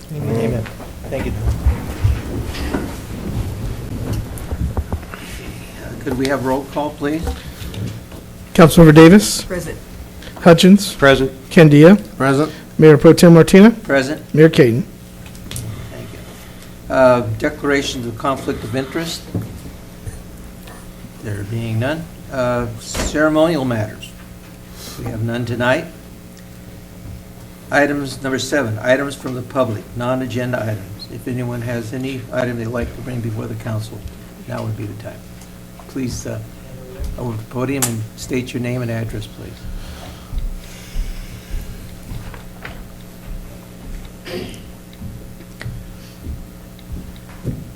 Amen. Thank you. Could we have roll call, please? Councilmember Davis, Present. Hutchins, Present. Candia, Present. Mayor Pro Tem Martina, Present. Mayor Caden. Thank you. Declarations of conflict of interest. There being none. Ceremonial matters. We have none tonight. Items number 7, items from the public, non-agenda items. If anyone has any item they'd like to bring before the council, now would be the time. Please, over the podium and state your name and address, please.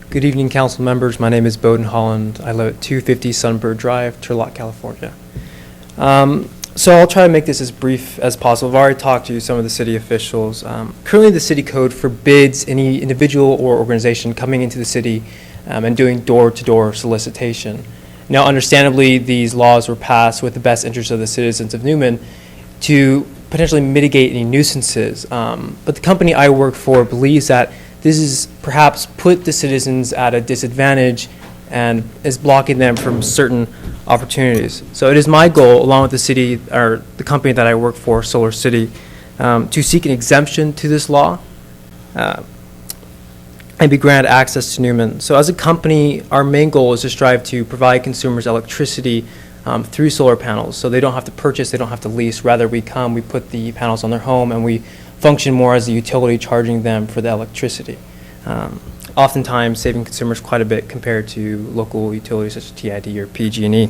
Good evening, council members. My name is Bowden Holland. I live at 250 Sunbird Drive, Turlock, California. So I'll try to make this as brief as possible. I've already talked to some of the city officials. Currently, the city code forbids any individual or organization coming into the city and doing door-to-door solicitation. Now, understandably, these laws were passed with the best interest of the citizens of Newman to potentially mitigate any nuisances. But the company I work for believes that this is perhaps put the citizens at a disadvantage and is blocking them from certain opportunities. So it is my goal, along with the city, or the company that I work for, Solar City, to seek an exemption to this law and be granted access to Newman. So as a company, our main goal is to strive to provide consumers electricity through solar panels. So they don't have to purchase, they don't have to lease. Rather, we come, we put the panels on their home, and we function more as a utility, charging them for the electricity. Oftentimes saving consumers quite a bit compared to local utilities such as TID or PG&E.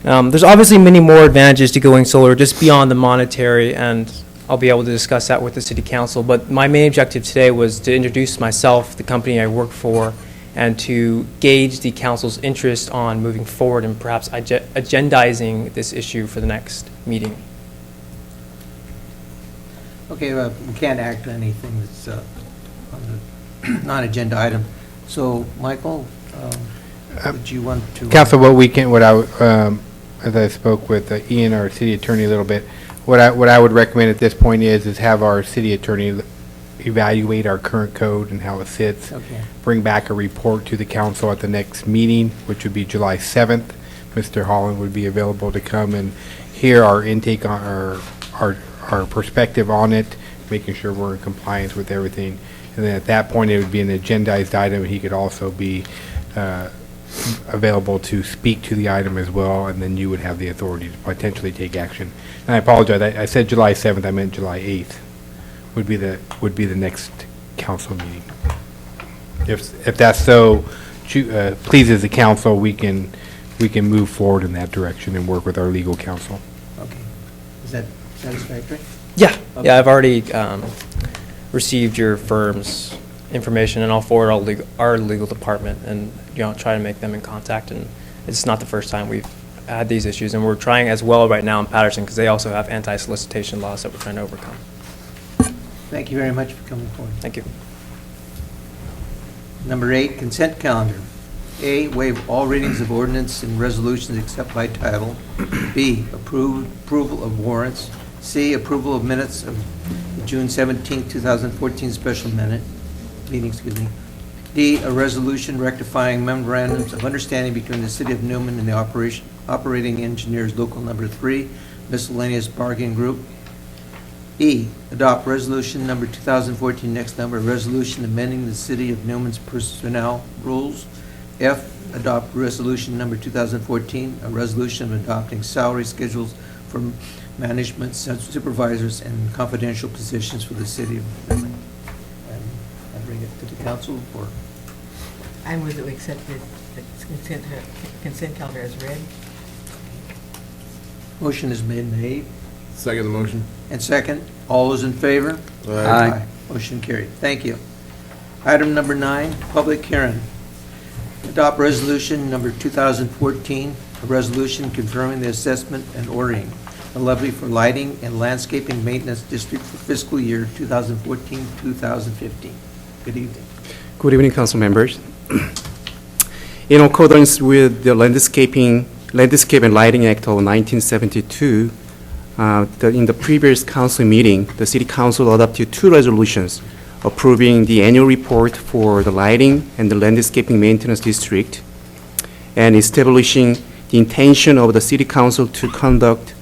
There's obviously many more advantages to going solar just beyond the monetary, and I'll be able to discuss that with the City Council. But my main objective today was to introduce myself, the company I work for, and to gauge the Council's interest on moving forward and perhaps agendizing this issue for the next meeting. Okay, we can't act on anything that's on the non-agenda item. So, Michael, would you want to? Council, as I spoke with Ian, our city attorney, a little bit, what I would recommend at this point is have our city attorney evaluate our current code and how it sits. Okay. Bring back a report to the council at the next meeting, which would be July 7th. Mr. Holland would be available to come and hear our intake on our perspective on it, making sure we're in compliance with everything. And then at that point, it would be an agendized item. He could also be available to speak to the item as well, and then you would have the authority to potentially take action. And I apologize. I said July 7th. I meant July 8th would be the next council meeting. If that's so pleases the council, we can move forward in that direction and work with our legal counsel. Okay. Is that satisfactory? Yeah, Okay. yeah, I've already received your firm's information, and I'll forward our legal department and try to make them in contact. And it's not the first time we've had these issues, and we're trying as well right now in Patterson because they also have anti-solicitation laws that we're trying to overcome. Thank you very much for coming forward. Thank you. Number 8, consent calendar. A, waive all readings of ordinance and resolutions except by title. B, approval of warrants. C, approval of minutes of the June 17, 2014 special meeting. D, a resolution rectifying memorandums of understanding between the City of Newman and the operating engineers local number 3, miscellaneous bargaining group. E, adopt resolution number 2014, next number, resolution amending the City of Newman's personnel rules. F, adopt resolution number 2014, a resolution of adopting salary schedules for management, supervisors, and confidential positions for the City of Newman. And I bring it to the council for. I move that we accept the consent calendar as read. Motion is made. Second the motion. And second, all those in favor? Aye. Motion carried. Thank you. Item number 9, public hearing. Adopt resolution number 2014, a resolution confirming the assessment and ordering a levy for lighting and landscaping maintenance district for fiscal year 2014-2015. Good evening. Good evening, council members. In accordance with the Landscape and Lighting Act of 1972, in the previous council meeting, the City Council adopted 2 resolutions. approving the annual report for the lighting and the landscaping maintenance district, and establishing the intention of the City Council to conduct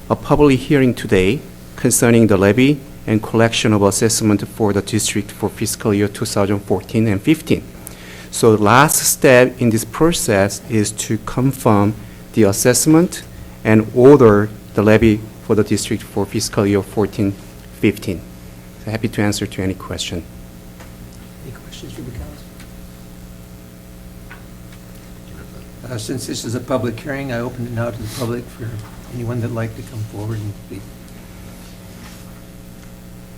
a public hearing today concerning the levy and collection of assessment for the district for fiscal year 2014 and 15. So the last step in this process is to confirm the assessment and order the levy for the district for fiscal year 14, 15. So happy to answer to any question. Any questions for the council? Since this is a public hearing, I open it now to the public for anyone that'd like to come forward and speak.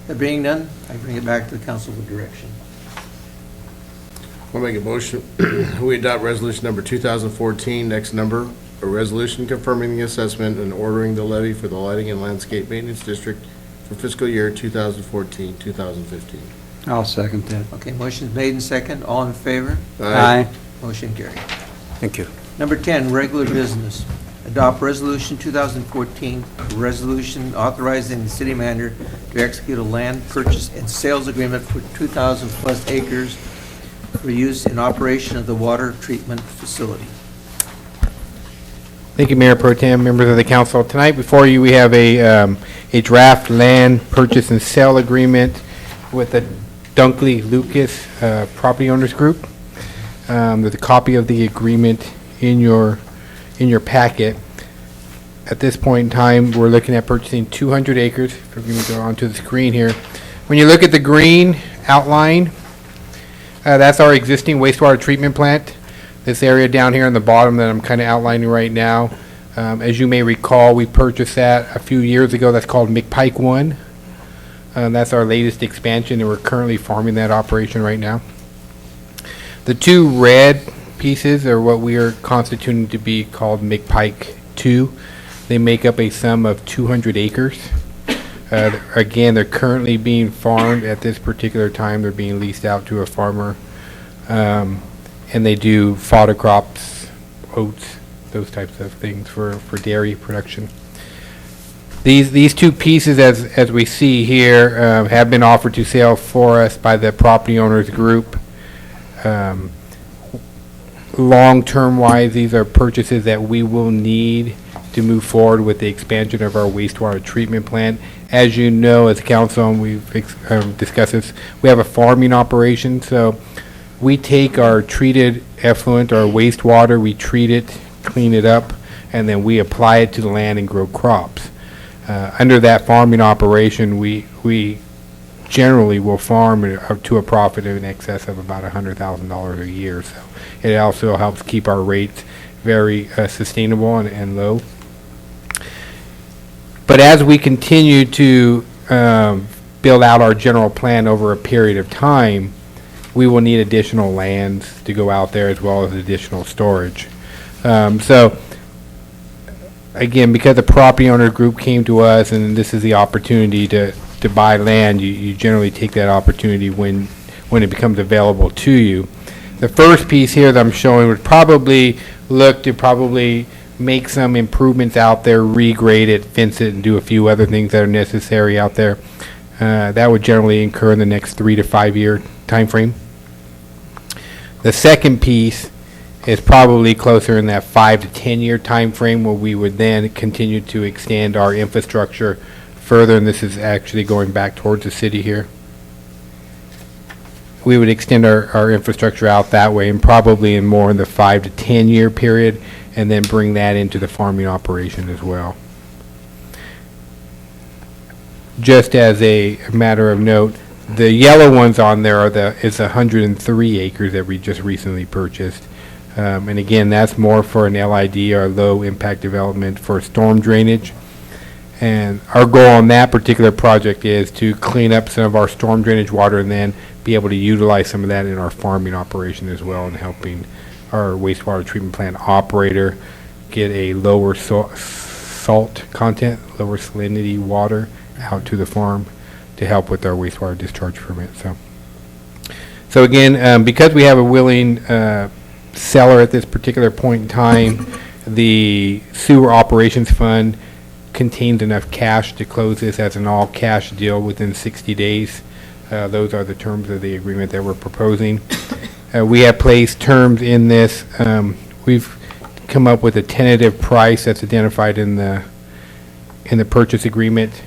There being none, I bring it back to the council with direction. I'll make a motion. We adopt resolution number 2014, next number, a resolution confirming the assessment and ordering the levy for the lighting and landscape maintenance district for fiscal year 2014, 2015. I'll second that. Okay, motion's made and second. All in favor? Aye. Motion carried. Thank you. Number 10, regular business. Adopt Resolution 2014, a resolution authorizing the city manager to execute a land purchase and sales agreement for 2,000-plus acres for use in operation of the water treatment facility. Thank you, Mayor Pro Tem, members of the council. Tonight before you, we have a draft land purchase and sale agreement with the Dunkley Lucas Property Owners Group. There's a copy of the agreement in your packet. At this point in time, we're looking at purchasing 200 acres. If we're going to go onto the screen here. When you look at the green outline, that's our existing wastewater treatment plant. This area down here on the bottom that I'm kind of outlining right now. As you may recall, we purchased that a few years ago. That's called McPike 1. That's our latest expansion, and we're currently farming that operation right now. The two red pieces are what we are constituting to be called McPike 2. They make up a sum of 200 acres. Again, they're currently being farmed at this particular time. They're being leased out to a farmer. And they do fodder crops, oats, those types of things for dairy production. These two pieces, as we see here, have been offered to sale for us by the property owners group. Long-term wise, these are purchases that we will need to move forward with the expansion of our wastewater treatment plant. As you know, as council, and we've discussed this, we have a farming operation, so we take our treated effluent, our wastewater, we treat it, clean it up, and then we apply it to the land and grow crops. Under that farming operation, we generally will farm up to a profit in excess of about $100,000 a year. So it also helps keep our rates very sustainable and low. But as we continue to build out our general plan over a period of time, we will need additional lands to go out there as well as additional storage. So again, because the property owner group came to us and this is the opportunity to buy land, you generally take that opportunity when it becomes available to you. The first piece here that I'm showing would probably look to make some improvements out there, regrade it, fence it, and do a few other things that are necessary out there. That would generally incur in the next 3 to 5 year time frame. The second piece is probably closer in that 5 to 10 year time frame where we would then continue to extend our infrastructure further, and this is actually going back towards the city here. We would extend our infrastructure out that way and probably in more in the 5 to 10 year period, and then bring that into the farming operation as well. Just as a matter of note, the yellow ones on there is 103 acres that we just recently purchased. And again, that's more for an LID or low impact development for storm drainage. And our goal on that particular project is to clean up some of our storm drainage water and then be able to utilize some of that in our farming operation as well, and helping our wastewater treatment plant operator get a lower salt content, lower salinity water out to the farm to help with our wastewater discharge permit. So again, because we have a willing seller at this particular point in time, the sewer operations fund contains enough cash to close this as an all-cash deal within 60 days. Those are the terms of the agreement that we're proposing. We have placed terms in this. We've come up with a tentative price that's identified in the purchase agreement.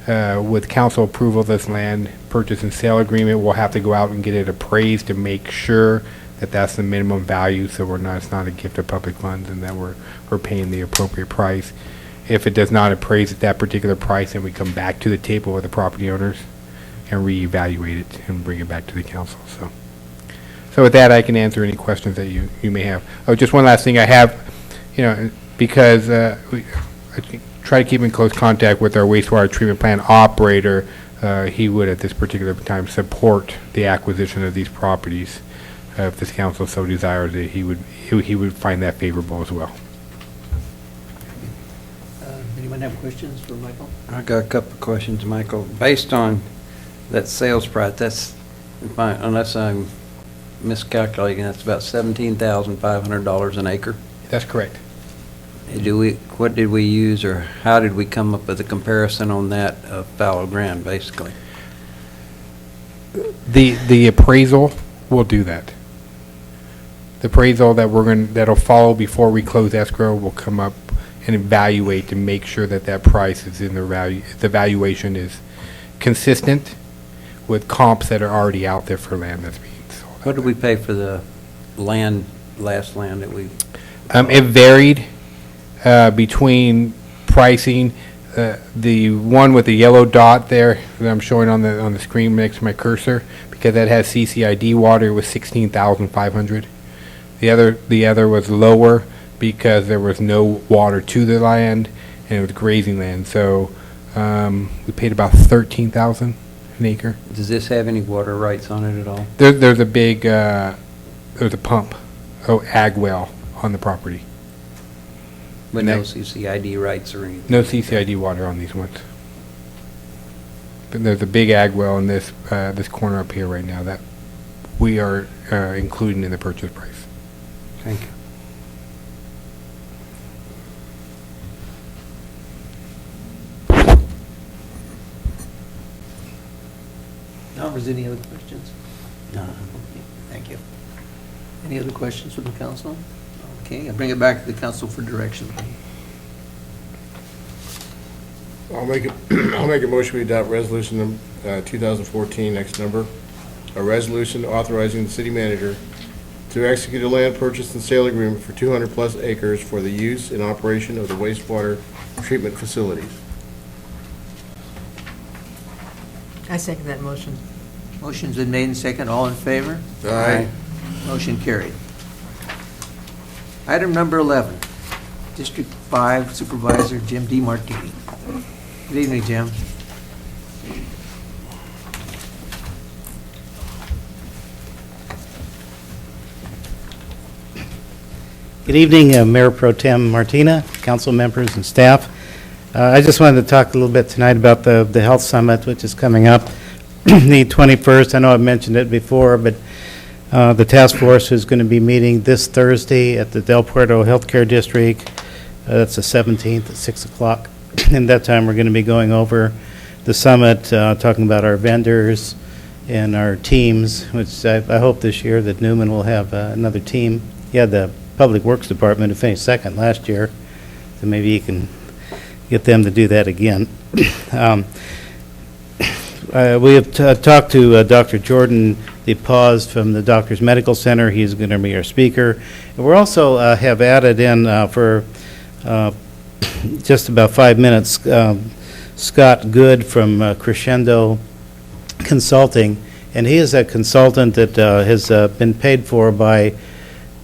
With council approval of this land purchase and sale agreement, we'll have to go out and get it appraised to make sure that that's the minimum value, so it's not a gift of public funds, and that we're paying the appropriate price. If it does not appraise at that particular price, then we come back to the table with the property owners and reevaluate it and bring it back to the council. So with that, I can answer any questions that you may have. Oh, just one last thing. I have, because I try to keep in close contact with our wastewater treatment plant operator. He would, at this particular time, support the acquisition of these properties. If this council so desires, that he would find that favorable as well. Anyone have questions for Michael? I got a couple of questions, Michael. Based on that sales price, that's, unless I'm miscalculating, that's about $17,500 an acre. That's correct. What did we use, or how did we come up with a comparison on that of fallow ground, basically? The appraisal will do that. The appraisal that'll follow before we close escrow will come up and evaluate to make sure that price is in the valuation is consistent with comps that are already out there for land that's being sold. What did we pay for the last land that we? It varied between pricing. The one with the yellow dot there that I'm showing on the screen next to my cursor, because that has CCID water, was $16,500. The other was lower because there was no water to the land and it was grazing land. So we paid about $13,000 an acre. Does this have any water rights on it at all? There's a big there's a pump, ag well on the property. But no CCID rights or anything? No CCID water on these ones. But there's a big ag well in this corner up here right now that we are including in the purchase price. Thank you. Members, any other questions? No. Thank you. Any other questions from the council? Okay, I'll bring it back to the council for direction. I'll make a motion we adopt resolution number 2014, next number. A resolution authorizing the city manager to execute a land purchase and sale agreement for 200-plus acres for the use and operation of the wastewater treatment facilities. I second that motion. Motion's been made and second. All in favor? Aye. Motion carried. Item number 11, District 5 Supervisor Jim D. Martini. Good evening, Jim. Good evening, Mayor Pro Tem Martina, council members and staff. I just wanted to talk a little bit tonight about the Health Summit, which is coming up the 21st. I know I've mentioned it before, but the task force is going to be meeting this Thursday at the Del Puerto Healthcare District. That's the 17th at 6 o'clock. And that time, we're going to be going over the summit, talking about our vendors and our teams, which I hope this year that Newman will have another team. He had the Public Works Department who finished second last year, so maybe you can get them to do that again. We have talked to Dr. Jordan DePaz from the Doctors Medical Center. He's going to be our speaker. And we're also have added in for just about 5 minutes Scott Good from Crescendo Consulting, and he is a consultant that has been paid for by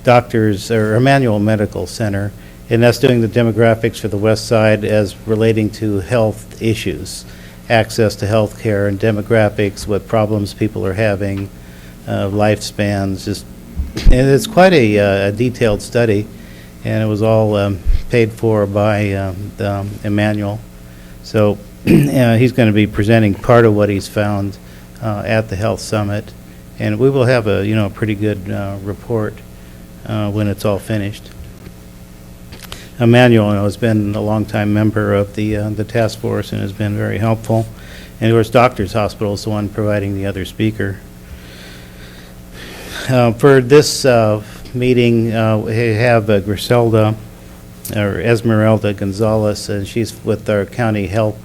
Doctors or Emmanuel Medical Center, and that's doing the demographics for the west side as relating to health issues, access to health care and demographics, what problems people are having, lifespans, and it's quite a detailed study, and it was all paid for by Emmanuel. So he's going to be presenting part of what he's found at the Health Summit, and we will have a pretty good report when it's all finished. Emmanuel has been a longtime member of the task force and has been very helpful. And of course, Doctors Hospital is the one providing the other speaker. For this meeting, we have Griselda, or Esmeralda Gonzalez, and she's with our County Health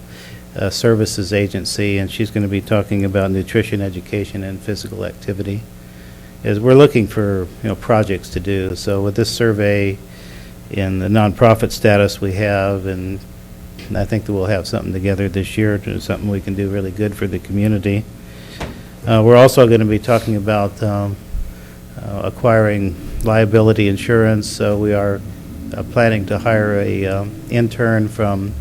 Services Agency, and she's going to be talking about nutrition education and physical activity. As we're looking for, projects to do. So with this survey in the nonprofit status we have, and I think that we'll have something together this year, to something we can do really good for the community. We're also going to be talking about acquiring liability insurance. So we are planning to hire a intern from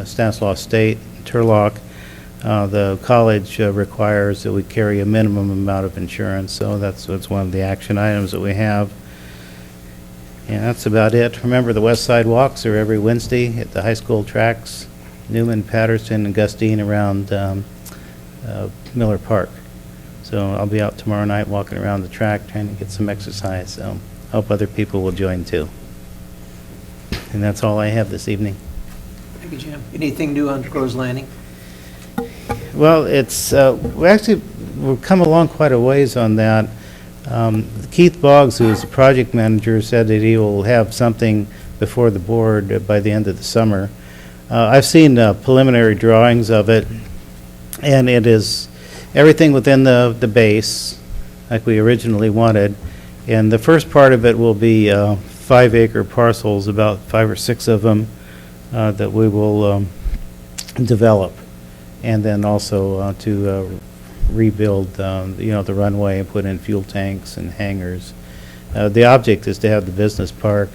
Stanislaus State, Turlock. The college requires that we carry a minimum amount of insurance, so that's one of the action items that we have. And that's about it. Remember, the West Side Walks are every Wednesday at the high school tracks, Newman, Patterson, and Gustine around Miller Park. So I'll be out tomorrow night walking around the track trying to get some exercise, so hope other people will join too. And that's all I have this evening. Thank you, Jim. Anything new on Crow's Landing? Well, we've come along quite a ways on that. Keith Boggs, who is the project manager, said that he will have something before the board by the end of the summer. I've seen preliminary drawings of it, and it is everything within the base, like we originally wanted. And the first part of it will be 5-acre parcels, about 5 or 6 of them, that we will develop. And then also to rebuild, the runway and put in fuel tanks and hangars. The object is to have the business park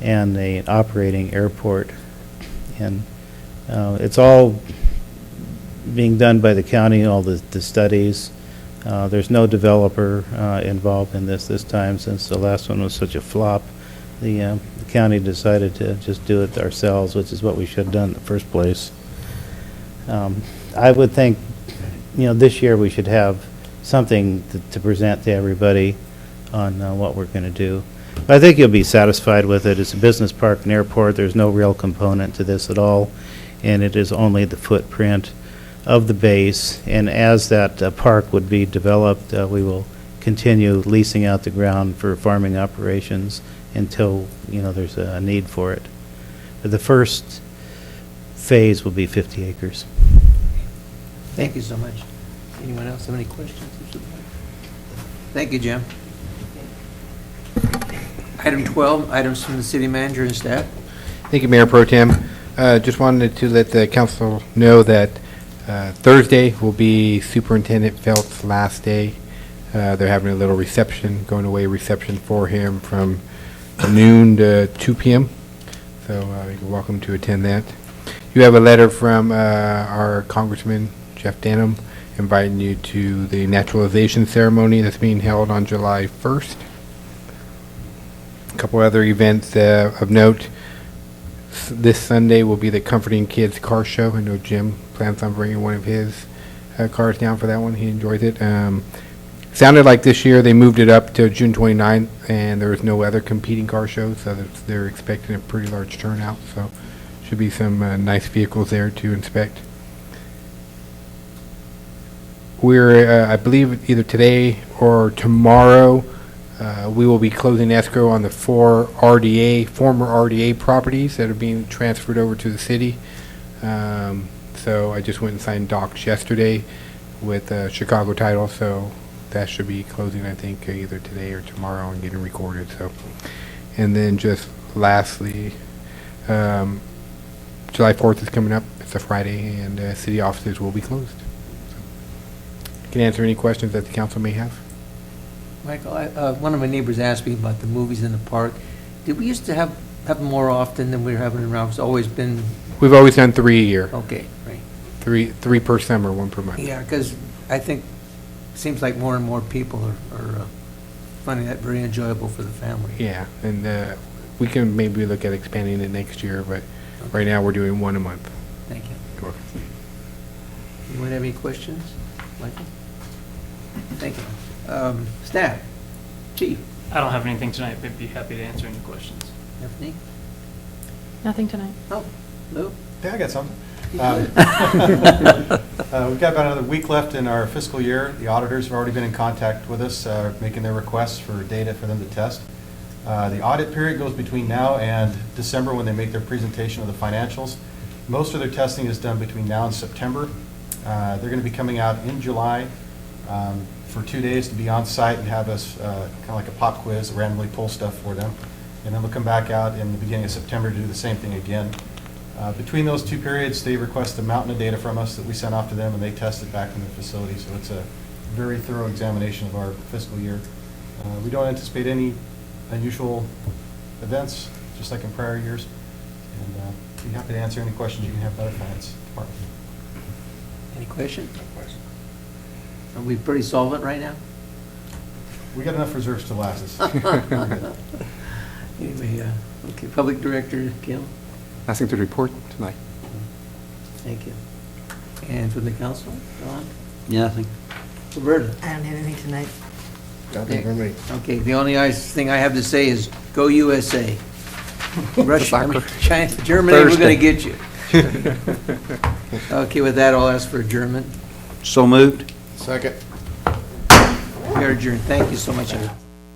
and an operating airport. And it's all being done by the county, all the studies. There's no developer involved in this time, since the last one was such a flop. The county decided to just do it ourselves, which is what we should have done in the first place. I would think, this year we should have something to present to everybody on what we're going to do. But I think you'll be satisfied with it. It's a business park and airport. There's no real component to this at all, and it is only the footprint of the base. And as that park would be developed, we will continue leasing out the ground for farming operations until, there's a need for it. But the first phase will be 50 acres. Thank you so much. Anyone else have any questions? Thank you, Jim. Item 12, items from the city manager and staff. Thank you, Mayor Pro Tem. Just wanted to let the council know that Thursday will be Superintendent Felt's last day. They're having a little reception, going away reception for him from noon to 2 p.m. So you're welcome to attend that. You have a letter from our Congressman, Jeff Denham, inviting you to the naturalization ceremony that's being held on July 1st. A couple other events of note. This Sunday will be the Comforting Kids Car Show. I know Jim plans on bringing one of his cars down for that one. He enjoys it. Sounded like this year they moved it up to June 29th, and there was no other competing car shows, so they're expecting a pretty large turnout. So should be some nice vehicles there to inspect. We're, I believe, either today or tomorrow, we will be closing escrow on the 4 former RDA properties that are being transferred over to the city. So I just went and signed docs yesterday with Chicago Title, so that should be closing, I think, either today or tomorrow and getting recorded. So, and then just lastly, July 4th is coming up. It's a Friday, and city offices will be closed. I can answer any questions that the council may have. Michael, one of my neighbors asked me about the movies in the park. Did we used to have them more often than we're having around? It's always been... We've always done 3 a year. Okay, right. Three per summer, 1 per month. Yeah, because I think it seems like more and more people are finding that very enjoyable for the family. Yeah, and we can maybe look at expanding it next year, but right now we're doing 1 a month. Thank you. You're welcome. Anyone have any questions? Michael? Thank you. Staff? Chief? I don't have anything tonight, but be happy to answer any questions. Stephanie? Nothing tonight. Oh, Lou? Yeah, I got something. We've got about another week left in our fiscal year. The auditors have already been in contact with us, making their requests for data for them to test. The audit period goes between now and December when they make their presentation of the financials. Most of their testing is done between now and September. They're going to be coming out in July for 2 days to be on site and have us kind of like a pop quiz, randomly pull stuff for them. And then we'll come back out in the beginning of September to do the same thing again. Between those two periods, they request a mountain of data from us that we send off to them, and they test it back in their facility. So it's a very thorough examination of our fiscal year. We don't anticipate any unusual events, just like in prior years. And be happy to answer any questions you can have about our finance department. Any questions? Are we pretty solvent right now? We got enough reserves to last us. We're good. Anyway, okay, Public Director Kim, Nothing to report tonight. thank you. And from the council, Don? Nothing. Roberta? I don't have anything tonight. Nothing for me. Okay, the only thing I have to say is, go USA. Russia, I mean, China, Germany, we're going to get you. Okay, with that, I'll ask for adjournment. So moved. Second. We are adjourned. Thank you so much, everyone.